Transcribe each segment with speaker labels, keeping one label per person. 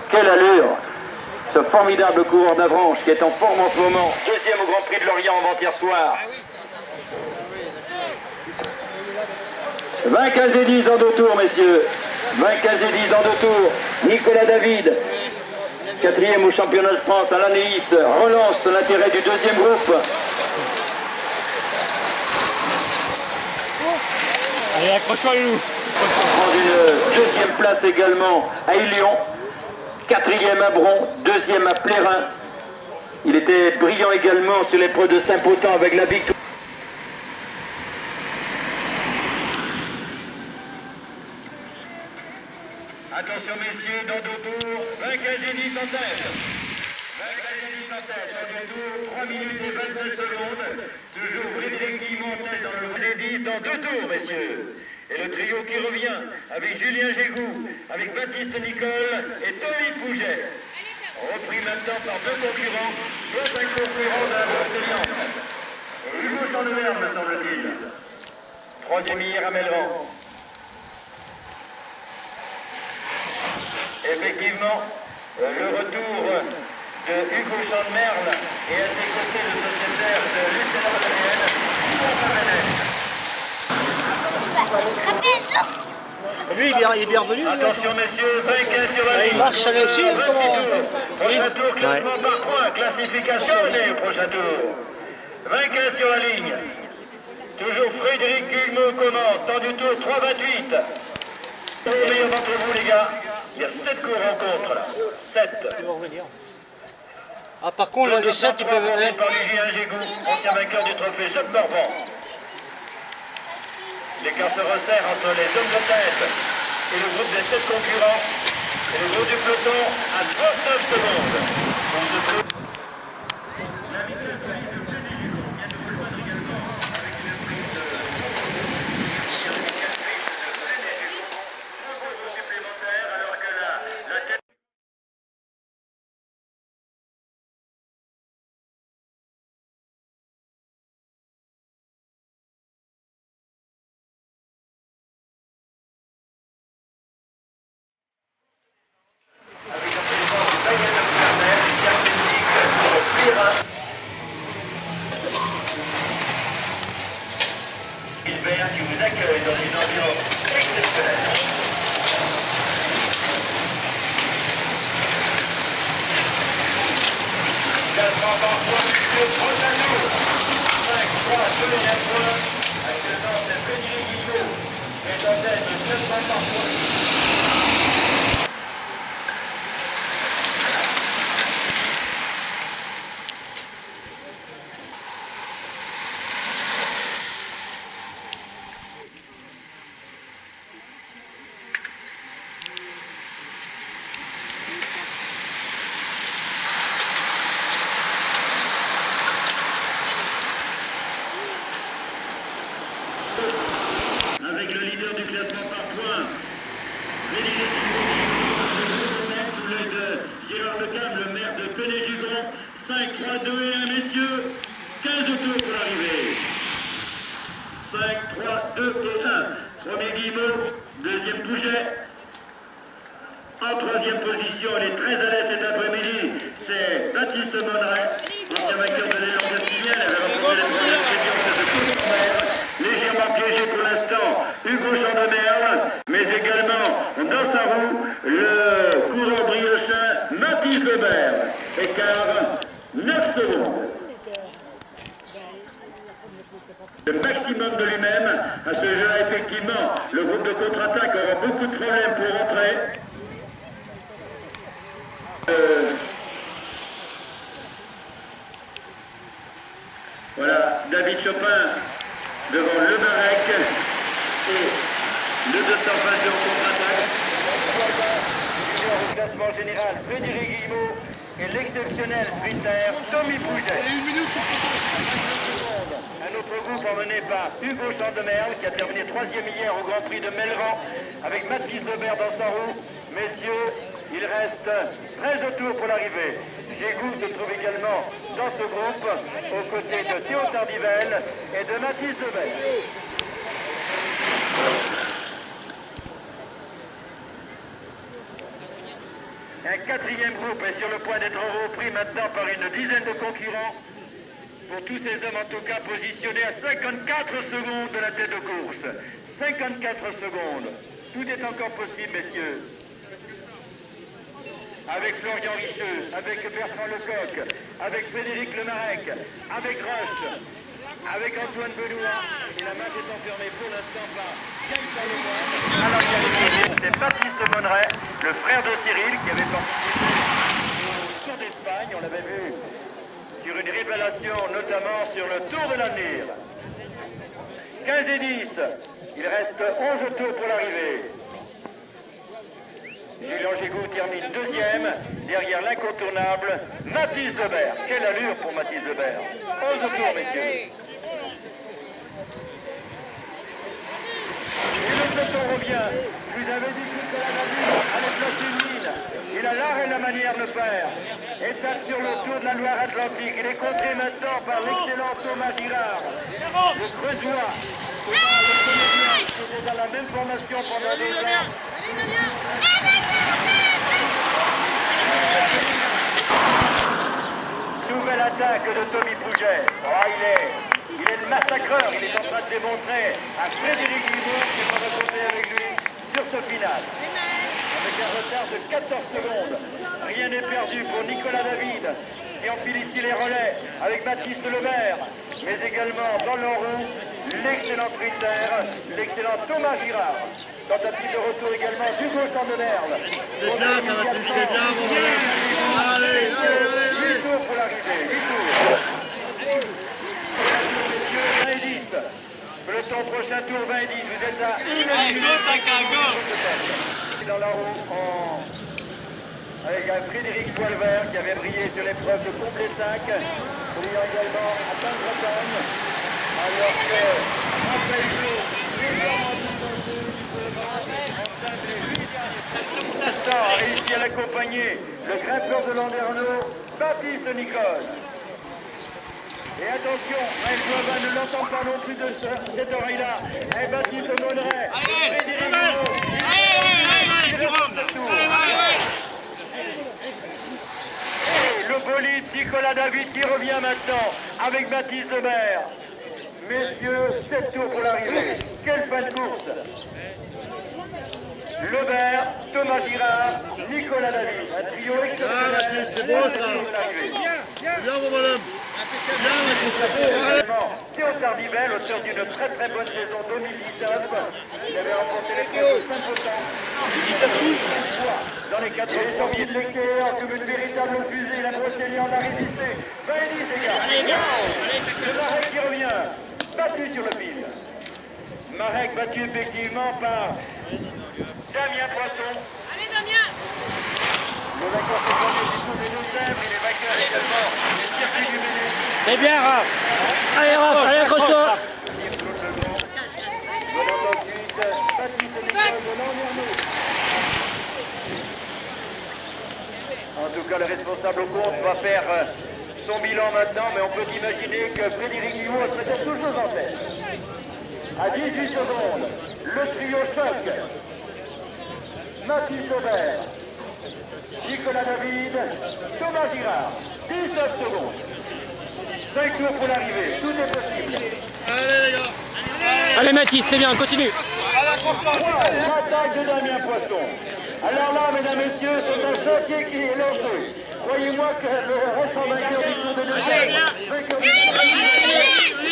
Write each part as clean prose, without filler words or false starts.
Speaker 1: Quelle allure! Ce formidable coureur d'Avranches qui est en forme en ce moment, deuxième au Grand Prix de Lorient avant-hier soir. 20, 15 et 10 en 2 tours, messieurs. 20, 15 et 10 en 2 tours. Nicolas David, quatrième au championnat de France à l'Anéis, relance l'intérêt du deuxième groupe.
Speaker 2: Allez, accroche-toi, Loulou.
Speaker 1: Prend une deuxième place également à Ilion. Quatrième à Bron, deuxième à Plérin. Il était brillant également sur l'épreuve de Saint-Potent avec la victoire. Attention messieurs, dans 2 tours, 20, 15 et 10 en tête. 20, 15 et 10 en tête, dans 2 tours, 3 minutes et 27 secondes. Toujours Frédéric Guimont en tête dans le 20 et 10 dans 2 tours, messieurs. Et le trio qui revient avec Julien Gégou, avec Baptiste Nicole et Tony Pouget. Repris maintenant par 2 concurrents, soit un concurrent de la Bretagne. Hugo Chandemer, me semble-t-il. Troisième hier à Melran. Effectivement, le retour de Hugo Chandemerle et à ses côtés le sociétaire de Lucien Madeleine, Simon Pavanel.
Speaker 2: Lui, il est bienvenu.
Speaker 1: Attention messieurs, 20, 15 sur la ligne.
Speaker 2: Il marche, ça aussi, comment...
Speaker 1: Prochain tour, classement par points, classification menée au prochain tour. 20, 15 sur la ligne. Toujours Frédéric Guillemot commence, temps du tour 3,28. Le meilleur d'entre vous les gars. Il y a 7 co-rencontres là. 7.
Speaker 2: Ah, par contre, l'un des 7, il peut venir.
Speaker 1: Par Julien Gégou, ancien vainqueur du trophée Jacques Morvan. L'écart se resserre entre les hommes de tête et le groupe des 7 concurrents. Et le groupe du peloton à 39 secondes. Gilbert qui vous accueille dans une ambiance exceptionnelle. Classement par point, le prochain tour. 5, 3, 2 et 1 point. Actuellement, c'est Frédéric Guillot qui est en tête de classement par point. Avec le leader du classement par points, Frédéric Guillot, sous l'œil de Gérard Lecam, le maire de Connay-Jugron. 5, 3, 2 et 1, messieurs. 15 tours pour l'arrivée. 5, 3, 2 et 1. Premier Guillemot, deuxième Pouget. En troisième position, elle est très à l'aise cet après-midi, c'est Baptiste Monneray, ancien vainqueur de l'élan castilien, elle avait remporté les premières séquences de toute son mère. Légèrement piégé pour l'instant, Hugo Chandemerle, mais également dans sa roue, le coureur briochin Mathis Lebert. Écart 9 secondes. Le maximum de lui-même à ce jeu-là, effectivement, le groupe de contre-attaque aura beaucoup de problèmes pour rentrer. Voilà, David Chopin devant Le Barec et le 222 en contre-attaque. Au classement général, Frédéric Guillemot et l'exceptionnel sprinter Tommy Pouget. Un autre groupe emmené par Hugo Chandemerle qui a terminé 3e hier au Grand Prix de Melran avec Mathis Lebert dans sa roue. Messieurs, Il reste 13 tours pour l'arrivée. Gégou se trouve également dans ce groupe, aux côtés de Théo Tardivelle et de Mathis Lebert. Un quatrième groupe est sur le point d'être repris maintenant par une dizaine de concurrents. Pour tous ces hommes, en tout cas, positionnés à 54 secondes de la tête de course. 54 secondes. Tout est encore possible, messieurs. Avec Florian Richeux, avec Bertrand Lecoq, avec Frédéric Lemarec, avec Rush, avec Antoine Benoît. Et la main est enfermée pour l'instant par James Charlemagne. Alors, c'est Baptiste Monneret, le frère de Cyril, qui avait participé au Tour d'Espagne. On l'avait vu sur une révélation, notamment sur le Tour de l'Avenir. 15 et 10. Il reste 11 tours pour l'arrivée. Julien Gégou termine deuxième, derrière l'incontournable Mathis Lebert. Quelle allure pour Mathis Lebert. 11 tours, messieurs. Et le peloton revient. Je vous avais dit que la navire allait placer une mine. Il a l'art et la manière de le faire. Étape sur le Tour de la Loire-Atlantique. Il est contré maintenant par l'excellent Thomas Girard. Le Creusois. Qui était dans la même formation pendant 2 ans. Nouvelle attaque de Tommy Pouget. Oh, il est le massacreur. Il est en train de démontrer à Frédéric Guimont qui va compter avec lui sur ce final. Avec un retard de 14 secondes. Rien n'est perdu pour Nicolas David qui enfile ici les relais avec Baptiste Lebert, mais également dans l'enroue l'excellent Critère, l'excellent Thomas Girard. Tentative de retour également d'Hugo Sandenerle.
Speaker 3: C'est bien, ça va plus, c'est bien, mon gars. Allez,
Speaker 1: 8 tours pour l'arrivée, 8 tours. 20 et 10. Peloton prochain tour 20 et 10. Vous êtes à 1 minute. Dans la roue, avec un Frédéric Poilvert qui avait brillé sur l'épreuve de Comblain-Sac, brillant également à Basse-Bretagne, alors que Raphaël Joux, a réussi à l'accompagner, le grimpeur de Landerneau, Baptiste Nicole. Et attention, Joabin ne l'entend pas non plus de cette oreille-là. Et Baptiste Monneret, Frédéric et le bolide Nicolas David qui revient maintenant avec Baptiste Lebert. Messieurs, 7 tours pour l'arrivée. Quelle fin de course! Lebert, Thomas Girard, Nicolas David. Un trio exceptionnel.
Speaker 3: C'est beau ça. Bien, mon bonhomme.
Speaker 1: Théo Tardivelle, auteur d'une très très bonne saison 2019. Il avait remporté l'épreuve de Saint-Potin. Dans les 4 janvier de l'équerre, comme une véritable fusée, la Brocéliande a résisté. 20 et 10 égards. Le Marek qui revient, battu sur le fil. Marek battu effectivement par Damien Poisson.
Speaker 4: Allez Damien!
Speaker 1: Le vainqueur du premier du Tour des Deux-Sèvres, il est vainqueur également des circuits du Ménil.
Speaker 2: C'est bien, Raph. Allez, Raph, allez, accroche-toi.
Speaker 1: En tout cas, le responsable au compte va faire son bilan maintenant, mais on peut imaginer que Frédéric Guillot serait toujours en tête. À 18 secondes, le trio choc. Mathis Aubert, Nicolas David, Thomas Girard. 19 secondes. 5 tours pour l'arrivée, tout est possible.
Speaker 3: Allez, les gars.
Speaker 2: Allez, Mathis, c'est bien, continue.
Speaker 1: L'attaque de Damien Poisson. Alors là, mesdames, messieurs, c'est un chantier qui est lancé. Croyez-moi que le récent vainqueur du Tour de Deux-Sèvres,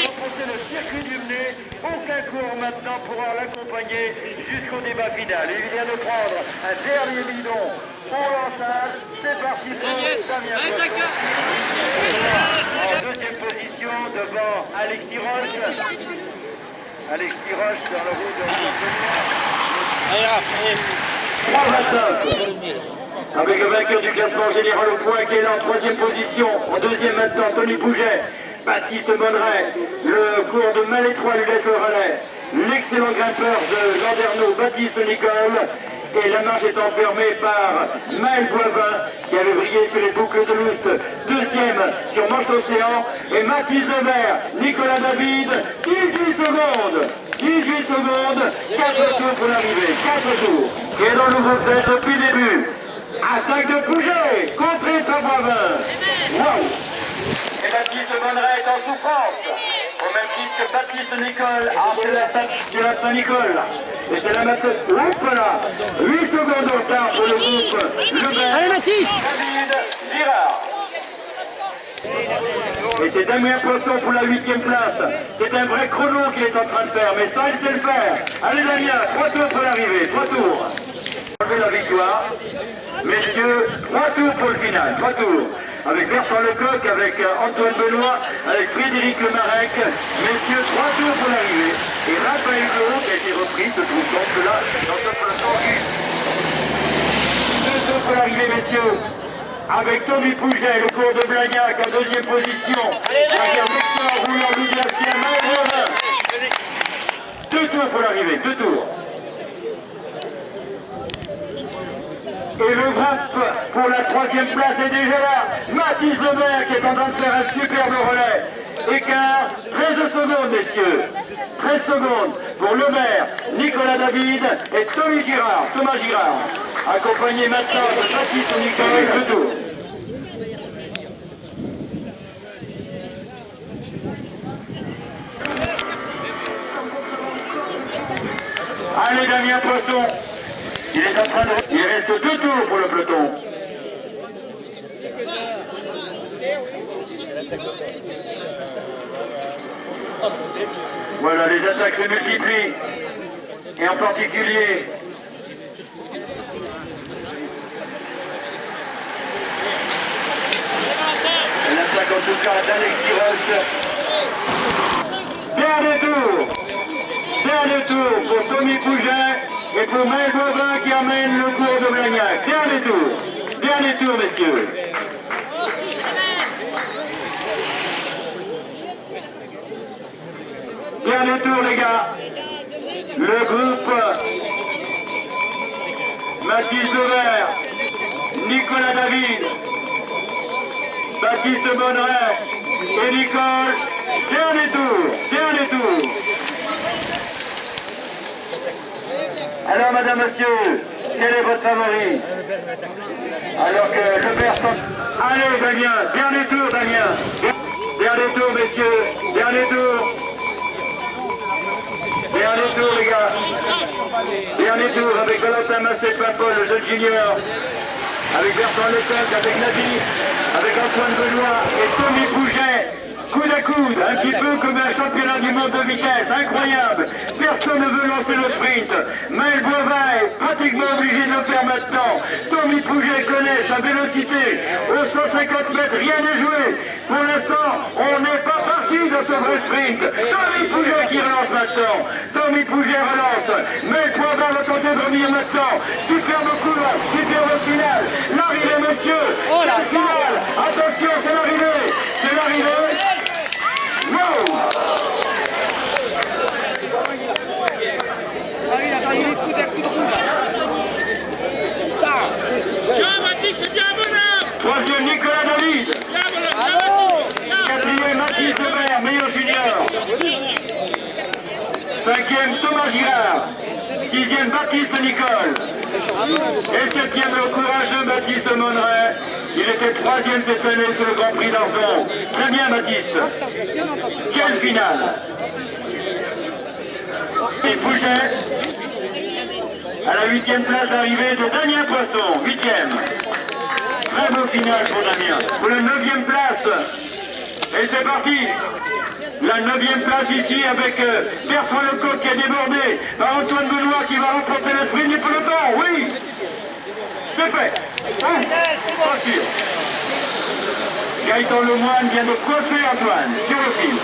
Speaker 1: remporter le circuit du Menet, aucun cours maintenant pourra l'accompagner jusqu'au débat final. Et il vient de prendre un dernier bidon pour l'enceinte. C'est parti pour Damien Poisson. En deuxième position devant Alexis Roche. Alexis Roche dans le rouge de
Speaker 2: Allez, Raph, allez.
Speaker 1: 3,25. Avec le vainqueur du classement général au point qui est là en troisième position. En deuxième maintenant, Tony Pouget, Baptiste Monneret. Le cours de Malétroit lui laisse le relais. L'excellent grimpeur de Landerneau, Baptiste Nicole. et la marche est enfermée par Maël Boivin qui avait brillé sur les boucles de Loust, deuxième sur Manche Océan, et Mathis Levert, Nicolas David, 18 secondes. 18 secondes, 4 tours pour l'arrivée, 4 tours. Qui est dans le nouveau tête depuis le début. Attaque de Pouget, contré par Boivin. Wow. Et Baptiste Bonneret est en souffrance. Au même titre que Baptiste Nicole, c'est la Saint-Nicole. Et c'est la masse. Oups là, 8 secondes de retard pour le groupe Lebert.
Speaker 2: Allez Mathis!
Speaker 1: David Girard. Et c'est Damien Poisson pour la 8e place. C'est un vrai chrono qu'il est en train de faire, mais ça il sait le faire. Allez Damien, 3 tours pour l'arrivée, 3 tours. Enlever la victoire. Messieurs, 3 tours pour le final, 3 tours. Avec Bertrand Lecoq, avec Antoine Benoît, avec Frédéric Lemarec. Messieurs, 3 tours pour l'arrivée. Et Raphaël Gros, qui a été repris, se trouve donc là, dans ce peloton. 2 tours pour l'arrivée, messieurs. Avec Tommy Pouget, le cours de Blagnac en 2e position. Avec Victor Roulant, Louis Glacier, Maël. 2 tours pour l'arrivée, 2 tours. Et le groupe pour la 3e place est déjà là. Mathis Levert qui est en train de faire un superbe relais. Écart, 13 secondes, messieurs. 13 secondes pour Levert, Nicolas David et Thomas Girard. Accompagné maintenant de Baptiste Nicole, 2 tours. Allez Damien Poisson. Il est en train de... Il reste 2 tours pour le peloton. Voilà, les attaques se multiplient. Et en particulier... l'attaque en tout cas d'Alex Tiros. Dernier tour pour Tommy Pouget et pour Maël Boivin qui amène le cours de Blagnac. Dernier tour, messieurs. Dernier tour, les gars. Le groupe Mathis Levert, Nicolas David, Baptiste Bonneret et Nicole. Dernier tour. Alors, madame, monsieur, quel est votre favori? Alors que le père... Allez, Damien, dernier tour, Damien. Dernier tour, messieurs, dernier tour. Dernier tour, les gars. Dernier tour avec Valentin Massé-Papol, le jeune junior. Avec Bertrand Lecoq, avec Nabi, avec Antoine Benoît et Tommy Pouget. Coude à coude, un petit peu comme un championnat du monde de vitesse, incroyable. Personne ne veut lancer le sprint. Maël Boivin est pratiquement obligé de le faire maintenant. Tommy Pouget connaît sa vélocité. Aux 150 mètres, rien n'est joué. Pour l'instant, on n'est pas parti de ce vrai sprint. Tommy Pouget qui relance maintenant. Tommy Pouget relance. Maël Boivin va tenter de revenir maintenant. Superbe course, superbe finale. L'arrivée, monsieur.
Speaker 2: Oh la
Speaker 1: finale. Attention, c'est l'arrivée. C'est l'arrivée.
Speaker 4: Il est coup d'un coup de rouge.
Speaker 3: Tiens, Mathis, c'est bien bonheur.
Speaker 1: 3e, Nicolas David.
Speaker 4: Bravo.
Speaker 1: 4e, Mathis Levert, meilleur junior. 5e, Thomas Girard. 6e, Baptiste Nicole. Et 7e, le courageux Baptiste Bonneret. Il était 3e cette année sur le Grand Prix d'Argon. Très bien, Baptiste. Quelle finale. Et Pouget. À la 8e place d'arrivée de Damien Poisson. 8e. Très beau final pour Damien. Pour la 9e place. Et c'est parti. La 9e place ici avec Bertrand Lecoq qui a débordé par Antoine Benoît qui va remporter le sprint du peloton. Oui. C'est fait. Pas sûr. Gaëtan Lemoine vient de coiffer Antoine sur le fil.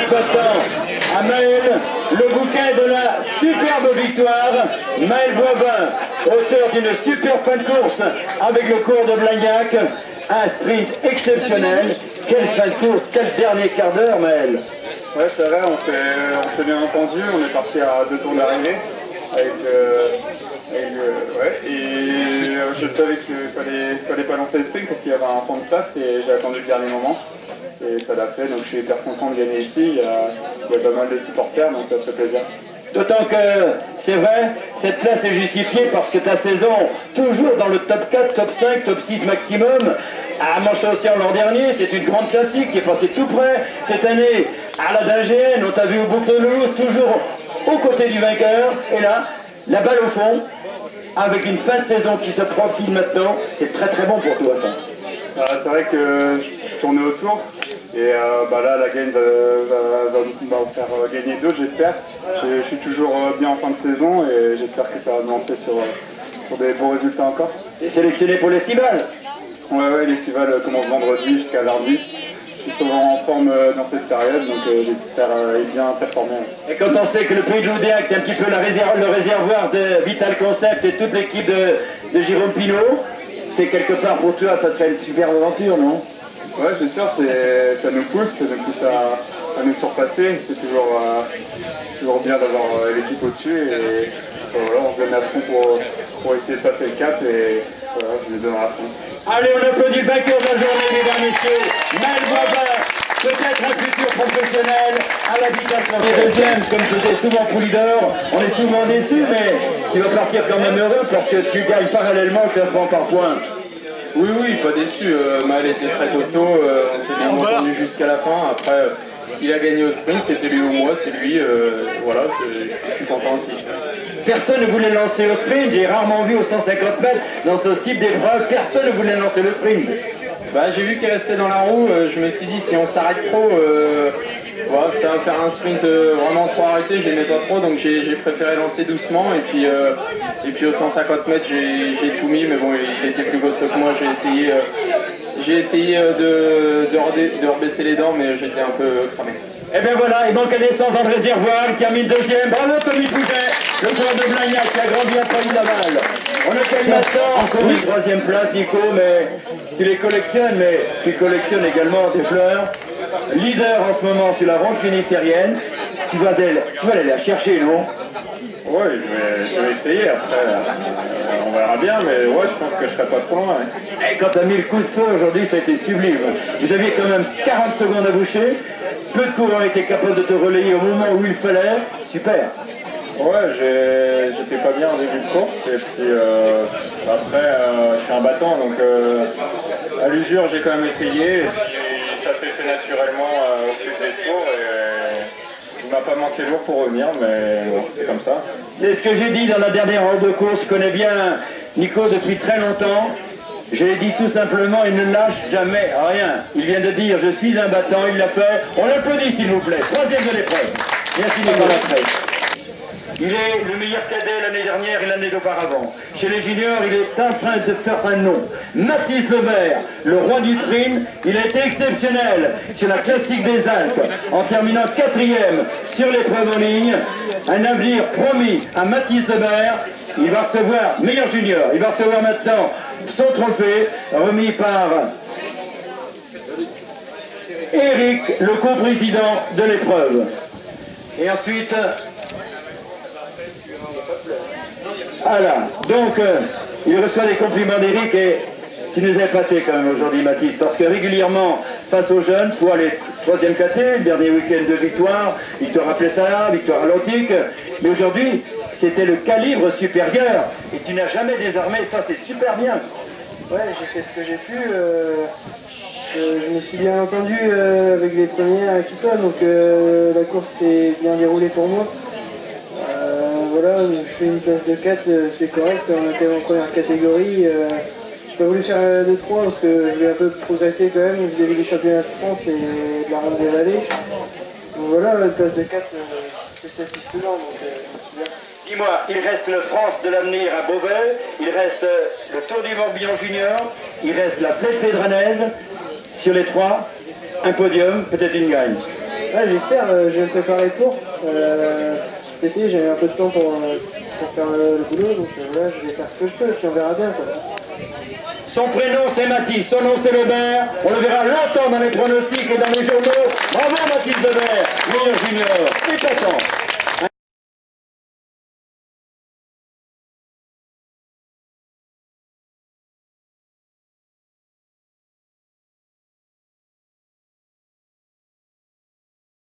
Speaker 1: passant à Maël le bouquet de la superbe victoire. Maël Boivin, auteur d'une super fin de course avec le cours de Blagnac. Un sprint exceptionnel. Quelle fin de course, quel dernier quart d'heure, Maël.
Speaker 3: Ouais, c'est vrai, on s'est bien entendu, on est parti à 2 tours d'arrivée et je savais qu'il fallait pas lancer le sprint parce qu'il y avait un fond de place et j'ai attendu le dernier moment et ça l'a fait, donc je suis hyper content de gagner ici, il y a pas mal de supporters donc ça fait plaisir.
Speaker 1: D'autant que, c'est vrai, cette place est justifiée parce que ta saison, toujours dans le top 4, top 5, top 6 maximum, à Manche-Océan l'an dernier, c'est une grande classique qui est passée tout près. Cette année, à la Dingéenne, on t'a vu au Boucle de Loup, toujours aux côtés du vainqueur. Et là, la balle au fond, avec une fin de saison qui se profile maintenant, c'est très très bon pour toi, ça.
Speaker 3: C'est vrai que je tournais autour et là la gagne va me faire gagner d'autres, j'espère. Je suis toujours bien en fin de saison et j'espère que ça va me lancer sur des bons résultats encore.
Speaker 1: T'es sélectionné pour l'estival?
Speaker 3: Ouais, l'estival commence vendredi jusqu'à lundi. Je suis souvent en forme dans cette période, donc j'espère bien performer.
Speaker 1: Et quand on sait que le Pays de l'Oudéac est un petit peu le réservoir de Vital Concept et toute l'équipe de Jérôme Pinault, c'est quelque part pour toi, ça serait une super aventure, non?
Speaker 3: Ouais, c'est sûr, ça nous pousse à nous surpasser. C'est toujours bien d'avoir l'équipe au-dessus et voilà, on se donne à fond pour essayer de passer le cap et voilà, je me donne à fond.
Speaker 1: Allez, on applaudit le vainqueur de la journée, mesdames, messieurs, Maël Boivin, peut-être un futur professionnel à la Vital Concept. Deuxième, comme c'était souvent pour leader, on est souvent déçus, mais tu vas partir quand même heureux parce que tu gagnes parallèlement le classement par points.
Speaker 4: Oui, pas déçu. Maël était très costaud, on s'est bien entendu jusqu'à la fin. Après, il a gagné au sprint, c'était lui ou moi, c'est lui. Voilà, je suis content aussi.
Speaker 1: Personne ne voulait lancer au sprint, j'ai rarement vu aux 150 mètres dans ce type d'épreuve, personne ne voulait lancer le sprint.
Speaker 4: J'ai vu qu'il restait dans la roue, je me suis dit si on s'arrête trop, ça va faire un sprint vraiment trop arrêté, je l'aimais pas trop, donc j'ai préféré lancer doucement et puis aux 150 mètres j'ai tout mis, mais bon il était plus costaud que moi, j'ai essayé de rebaisser les dents, mais j'étais un peu cramé.
Speaker 1: Et bien voilà, il manque un essence dans le réservoir, il termine deuxième. Bravo Tommy Pouget, le coureur de Blagnac qui a grandi à Paris-Laval. On accueille maintenant encore une troisième place, Nico, mais tu les collectionnes, mais tu collectionnes également des fleurs. Leader en ce moment sur la ronde finistérienne. Tu vas aller la chercher, non?
Speaker 3: Ouais, je vais essayer, après on verra bien, mais ouais, je pense que je serai pas trop loin.
Speaker 1: Et quand tu as mis le coup de feu aujourd'hui, ça a été sublime. Vous aviez quand même 40 secondes à boucher. Peu de coureurs étaient capables de te relayer au moment où il fallait. Super.
Speaker 3: Ouais, j'étais pas bien en début de course, et puis après, je suis un battant, donc à l'usure, j'ai quand même essayé, et puis ça s'est fait naturellement au fil des tours, et il m'a pas manqué lourd pour revenir, mais bon, c'est comme ça.
Speaker 1: C'est ce que j'ai dit dans la dernière heure de course. Je connais bien Nico depuis très longtemps. Je l'ai dit tout simplement, il ne lâche jamais rien. Il vient de dire, je suis un battant, il l'a fait. On l'applaudit s'il vous plaît. Troisième de l'épreuve. Merci Nicolas Frey. Il est le meilleur cadet l'année dernière et l'année d'auparavant. Chez les juniors, il est en train de faire un nom. Mathis Lebert, le roi du sprint, il a été exceptionnel sur la classique des Alpes, en terminant 4e sur l'épreuve en ligne. Un avenir promis à Mathis Lebert. Il va recevoir meilleur junior. Il va recevoir maintenant son trophée remis par Eric, le co-président de l'épreuve. Et ensuite, voilà. Donc, il reçoit des compliments d'Eric et tu nous as épaté quand même aujourd'hui, Mathis, parce que régulièrement, face aux jeunes, soit les 3e KT, le dernier week-end de victoire, victoire à Plessala, victoire à l'Antique, mais aujourd'hui, c'était le calibre supérieur et tu n'as jamais désarmé, ça c'est super bien.
Speaker 5: Ouais, j'ai fait ce que j'ai pu, je me suis bien entendu avec les premières et tout ça, donc la course s'est bien déroulée pour moi. Voilà, je fais une place de 4, c'est correct, on était en première catégorie. J'ai pas voulu faire de 3 parce que je voulais un peu progresser quand même vis-à-vis des championnats de France et de la ronde des vallées. Donc voilà, la place de 4, c'est satisfaisant, donc c'est bien.
Speaker 1: Dis-moi, il reste le France de l'avenir à Beauvais, il reste le Tour du Morbihan Junior, il reste la Plaine Fédranaise. Sur les 3, un podium, peut-être une gagne.
Speaker 5: Ouais, j'espère, je vais me préparer pour. Cet été, j'ai un peu de temps pour faire le boulot, donc voilà, je vais faire ce que je peux, puis on verra bien. Quoi.
Speaker 1: Son prénom c'est Mathis, son nom c'est Lebert. On le verra longtemps dans les pronostics et dans les journaux. Bravo Mathis Lebert, meilleur junior. Et